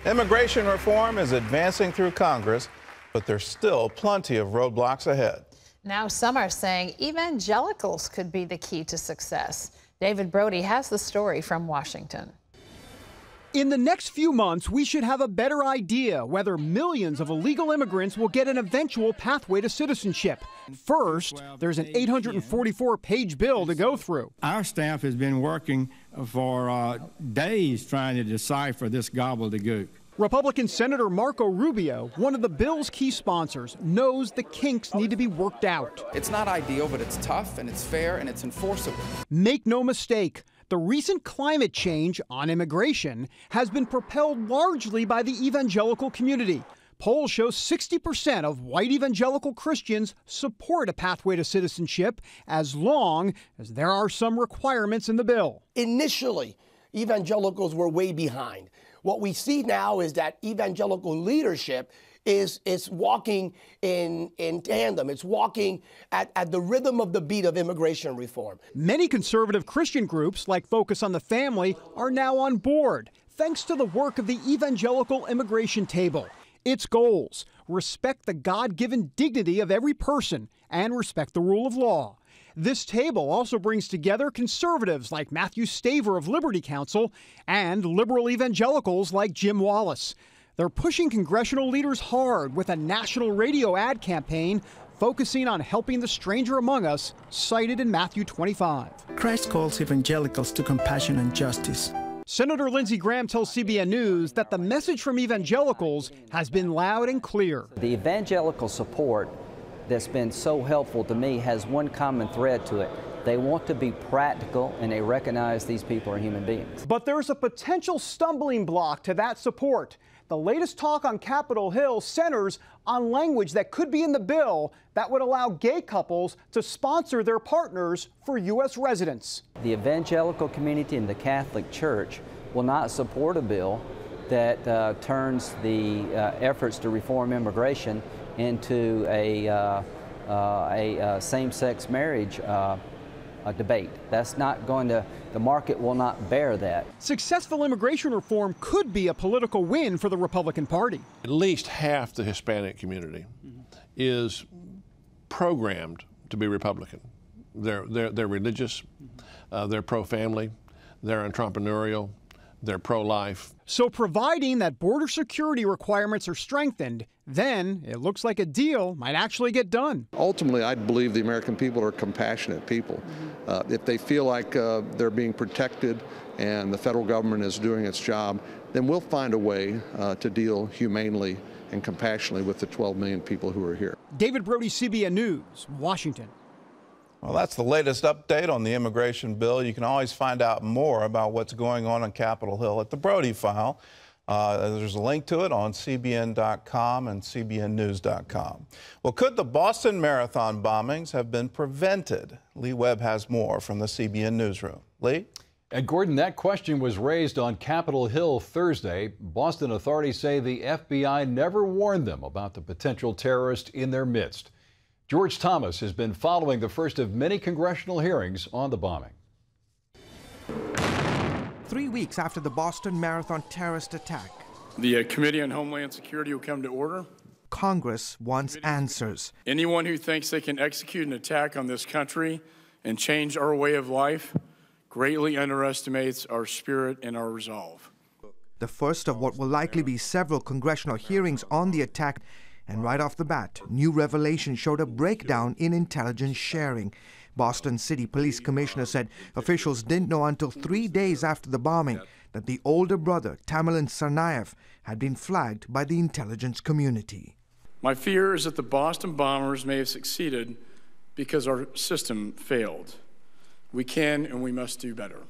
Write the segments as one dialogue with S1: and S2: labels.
S1: Immigration reform is advancing through Congress, but there's still plenty of roadblocks ahead.
S2: Now some are saying evangelicals could be the key to success. David Brody has the story from Washington.
S3: In the next few months, we should have a better idea whether millions of illegal immigrants will get an eventual pathway to citizenship. First, there's an 844-page bill to go through.
S4: Our staff has been working for days trying to decipher this gobbledygook.
S3: Republican Senator Marco Rubio, one of the bill's key sponsors, knows the kinks need to be worked out.
S5: It's not ideal, but it's tough and it's fair and it's enforceable.
S3: Make no mistake, the recent climate change on immigration has been propelled largely by the evangelical community. Polls show 60% of white evangelical Christians support a pathway to citizenship as long as there are some requirements in the bill.
S6: Initially, evangelicals were way behind. What we see now is that evangelical leadership is walking in tandem. It's walking at the rhythm of the beat of immigration reform.
S3: Many conservative Christian groups, like Focus on the Family, are now on board, thanks to the work of the Evangelical Immigration Table. Its goals: respect the God-given dignity of every person and respect the rule of law. This table also brings together conservatives like Matthew Staver of Liberty Counsel and liberal evangelicals like Jim Wallace. They're pushing congressional leaders hard with a national radio ad campaign focusing on helping the stranger among us, cited in Matthew 25.
S7: Christ calls evangelicals to compassion and justice.
S3: Senator Lindsey Graham tells CBN News that the message from evangelicals has been loud and clear.
S8: The evangelical support that's been so helpful to me has one common thread to it. They want to be practical and they recognize these people are human beings.
S3: But there's a potential stumbling block to that support. The latest talk on Capitol Hill centers on language that could be in the bill that would allow gay couples to sponsor their partners for U.S. residents.
S8: The evangelical community and the Catholic Church will not support a bill that turns the efforts to reform immigration into a same-sex marriage debate. That's not going to, the market will not bear that.
S3: Successful immigration reform could be a political win for the Republican Party.
S9: At least half the Hispanic community is programmed to be Republican. They're religious, they're pro-family, they're entrepreneurial, they're pro-life.
S3: So providing that border security requirements are strengthened, then it looks like a deal might actually get done.
S10: Ultimately, I believe the American people are compassionate people. If they feel like they're being protected and the federal government is doing its job, then we'll find a way to deal humanely and compassionately with the 12 million people who are here.
S3: David Brody, CBN News, Washington.
S1: Well, that's the latest update on the immigration bill. You can always find out more about what's going on Capitol Hill at the Brody File. There's a link to it on cbn.com and cbnnews.com. Well, could the Boston Marathon bombings have been prevented? Lee Webb has more from the CBN newsroom. Lee?
S11: And Gordon, that question was raised on Capitol Hill Thursday. Boston authorities say the FBI never warned them about the potential terrorist in their midst. George Thomas has been following the first of many congressional hearings on the bombing.
S12: 3 weeks after the Boston Marathon terrorist attack,
S13: the Committee on Homeland Security will come to order.
S12: Congress wants answers.
S13: Anyone who thinks they can execute an attack on this country and change our way of life greatly underestimates our spirit and our resolve.
S12: The first of what will likely be several congressional hearings on the attack. And right off the bat, new revelation showed a breakdown in intelligence sharing. Boston City Police Commissioner said officials didn't know until 3 days after the bombing that the older brother, Tamerlan Tsarnaev, had been flagged by the intelligence community.
S13: My fear is that the Boston bombers may have succeeded because our system failed. We can and we must do better.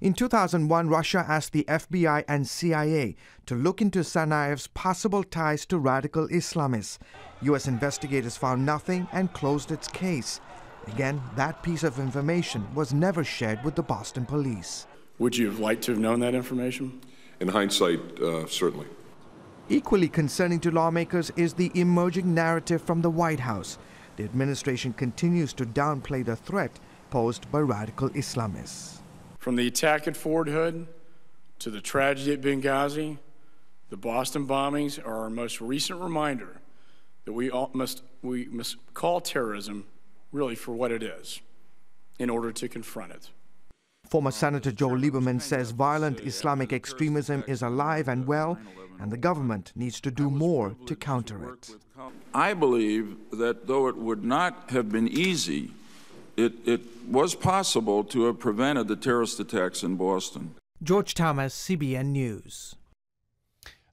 S12: In 2001, Russia asked the FBI and CIA to look into Tsarnaev's possible ties to radical Islamists. U.S. investigators found nothing and closed its case. Again, that piece of information was never shared with the Boston police.
S13: Would you have liked to have known that information?
S14: In hindsight, certainly.
S12: Equally concerning to lawmakers is the emerging narrative from the White House. The administration continues to downplay the threat posed by radical Islamists.
S13: From the attack at Fort Hood to the tragedy at Benghazi, The Boston bombings are our most recent reminder that we must call terrorism really for what it is in order to confront it.
S12: Former Senator Joe Lieberman says violent Islamic extremism is alive and well, and the government needs to do more to counter it.
S15: I believe that though it would not have been easy, it was possible to have prevented the terrorist attacks in Boston.
S12: George Thomas, CBN News.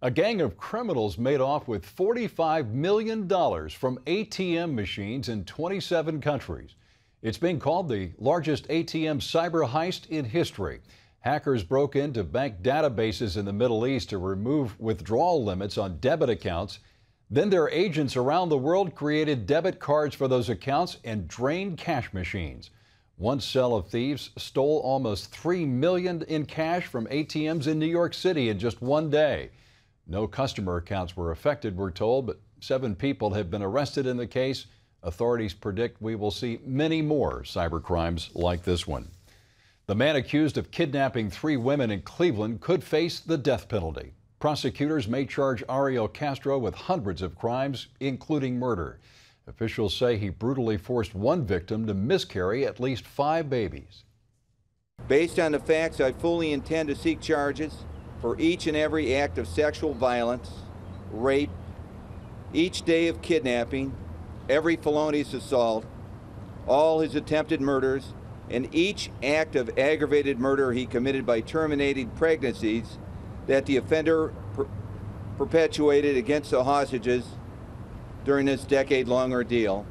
S11: A gang of criminals made off with $45 million from ATM machines in 27 countries. It's being called the largest ATM cyber heist in history. Hackers broke into bank databases in the Middle East to remove withdrawal limits on debit accounts. Then their agents around the world created debit cards for those accounts and drained cash machines. One cell of thieves stole almost $3 million in cash from ATMs in New York City in just one day. No customer accounts were affected, we're told, but 7 people have been arrested in the case. Authorities predict we will see many more cybercrimes like this one. The man accused of kidnapping 3 women in Cleveland could face the death penalty. Prosecutors may charge Ariel Castro with hundreds of crimes, including murder. Officials say he brutally forced one victim to miscarry at least 5 babies.
S16: Based on the facts, I fully intend to seek charges for each and every act of sexual violence, rape, each day of kidnapping, every felonious assault, all his attempted murders, and each act of aggravated murder he committed by terminating pregnancies that the offender perpetuated against the hostages during this decade-long ordeal.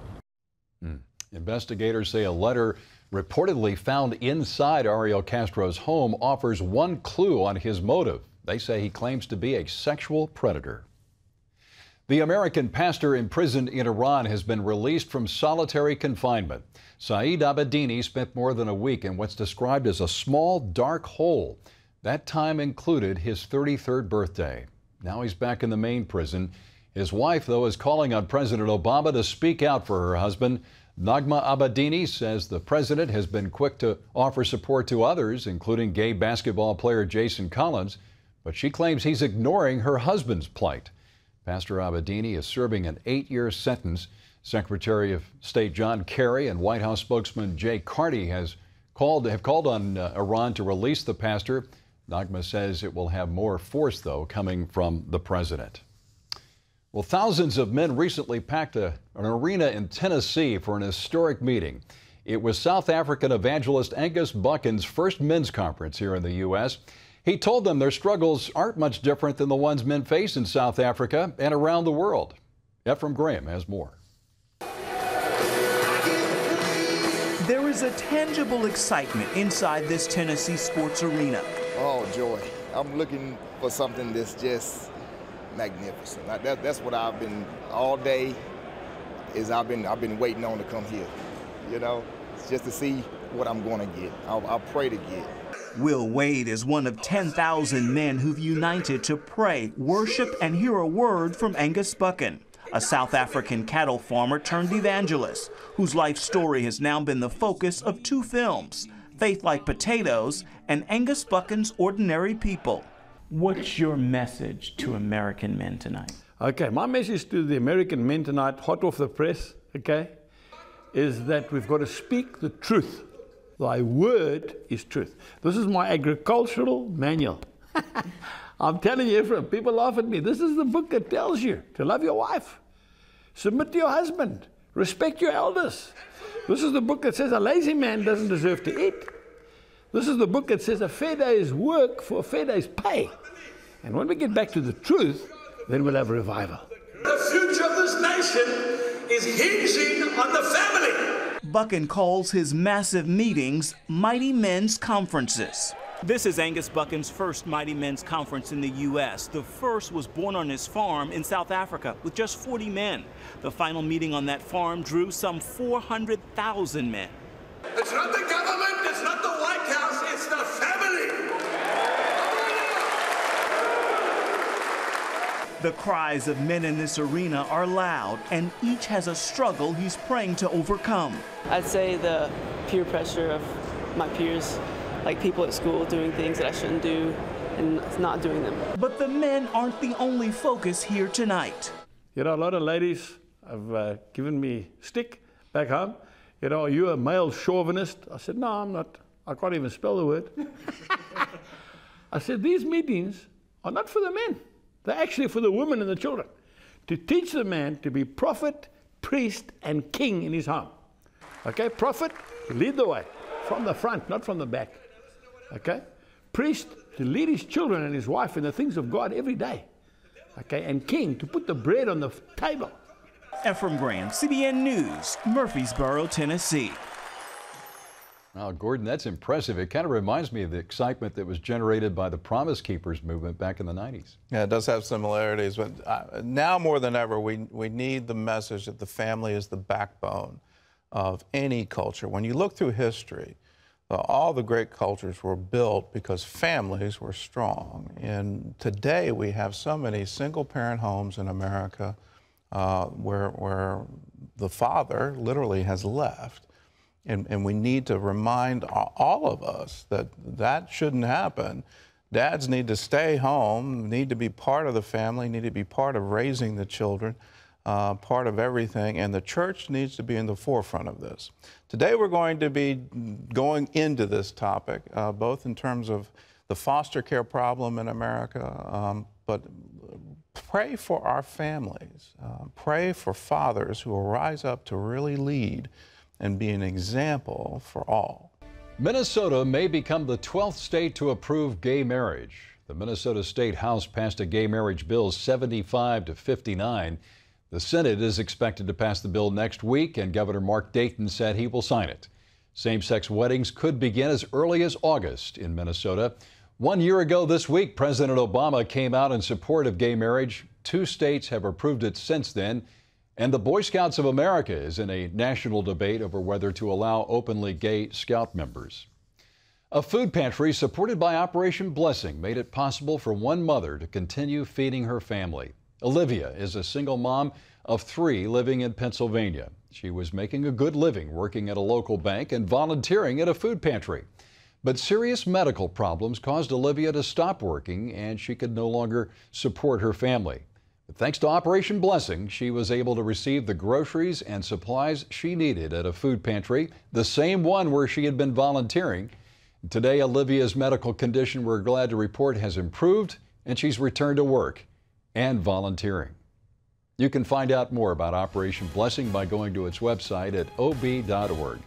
S11: Investigators say a letter reportedly found inside Ariel Castro's home offers one clue on his motive. They say he claims to be a sexual predator. The American pastor imprisoned in Iran has been released from solitary confinement. Saeed Abedini spent more than a week in what's described as a small, dark hole. That time included his 33rd birthday. Now he's back in the main prison. His wife, though, is calling on President Obama to speak out for her husband. Nagma Abedini says the president has been quick to offer support to others, including gay basketball player Jason Collins, but she claims he's ignoring her husband's plight. Pastor Abedini is serving an 8-year sentence. Secretary of State John Kerry and White House spokesman Jay Carney have called on Iran to release the pastor. Nagma says it will have more force, though, coming from the president. Well, thousands of men recently packed an arena in Tennessee for an historic meeting. It was South African evangelist Angus Buchan's first men's conference here in the U.S. He told them their struggles aren't much different than the ones men face in South Africa and around the world. Ephraim Graham has more.
S17: There is a tangible excitement inside this Tennessee sports arena.
S18: Oh, joy. I'm looking for something that's just magnificent. That's what I've been all day. I've been waiting on to come here. You know, it's just to see what I'm going to get. I'll pray to get.
S17: Will Wade is one of 10,000 men who've united to pray, worship, and hear a word from Angus Buchan, a South African cattle farmer turned evangelist, whose life story has now been the focus of 2 films, Faith Like Potatoes and Angus Buchan's Ordinary People. What's your message to American men tonight?
S19: Okay, my message to the American men tonight, hot off the press, okay, is that we've got to speak the truth. Thy word is truth. This is my agricultural manual. I'm telling you, Ephraim, people laugh at me. This is the book that tells you to love your wife, submit to your husband, respect your elders. This is the book that says a lazy man doesn't deserve to eat. This is the book that says a fair day's work for a fair day's pay. And when we get back to the truth, then we'll have revival.
S20: The future of this nation is hinging on the family.
S17: Buchan calls his massive meetings Mighty Men's Conferences. This is Angus Buchan's first Mighty Men's Conference in the U.S. The first was born on his farm in South Africa with just 40 men. The final meeting on that farm drew some 400,000 men.
S20: It's not the government, it's not the White House, it's the family.
S17: The cries of men in this arena are loud, and each has a struggle he's praying to overcome.
S21: I'd say the peer pressure of my peers, like people at school doing things that I shouldn't do, and not doing them.
S17: But the men aren't the only focus here tonight.
S19: You know, a lot of ladies have given me stick back home. You know, are you a male chauvinist? I said, no, I'm not. I can't even spell the word. I said, these meetings are not for the men. They're actually for the women and the children. To teach the man to be prophet, priest, and king in his home. Okay, prophet, to lead the way. From the front, not from the back. Okay? Priest, to lead his children and his wife in the things of God every day. Okay, and king, to put the bread on the table.
S17: Ephraim Graham, CBN News, Murfreesboro, Tennessee.
S11: Wow, Gordon, that's impressive. It kind of reminds me of the excitement that was generated by the Promise Keepers movement back in the 90s.
S1: Yeah, it does have similarities, but now more than ever, we need the message that the family is the backbone of any culture. When you look through history, all the great cultures were built because families were strong. And today we have so many single-parent homes in America where the father literally has left. And we need to remind all of us that that shouldn't happen. Dads need to stay home, need to be part of the family, need to be part of raising the children, part of everything, and the church needs to be in the forefront of this. Today we're going to be going into this topic, both in terms of the foster care problem in America, but pray for our families. Pray for fathers who will rise up to really lead and be an example for all.
S11: Minnesota may become the 12th state to approve gay marriage. The Minnesota State House passed a gay marriage bill 75 to 59. The Senate is expected to pass the bill next week, and Governor Mark Dayton said he will sign it. Same-sex weddings could begin as early as August in Minnesota. 1 year ago this week, President Obama came out in support of gay marriage. 2 states have approved it since then. And the Boy Scouts of America is in a national debate over whether to allow openly gay Scout members. A food pantry supported by Operation Blessing made it possible for one mother to continue feeding her family. Olivia is a single mom of 3 living in Pennsylvania. She was making a good living working at a local bank and volunteering at a food pantry. But serious medical problems caused Olivia to stop working, and she could no longer support her family. But thanks to Operation Blessing, she was able to receive the groceries and supplies she needed at a food pantry, the same one where she had been volunteering. Today, Olivia's medical condition, we're glad to report, has improved, and she's returned to work and volunteering. You can find out more about Operation Blessing by going to its website at ob.org.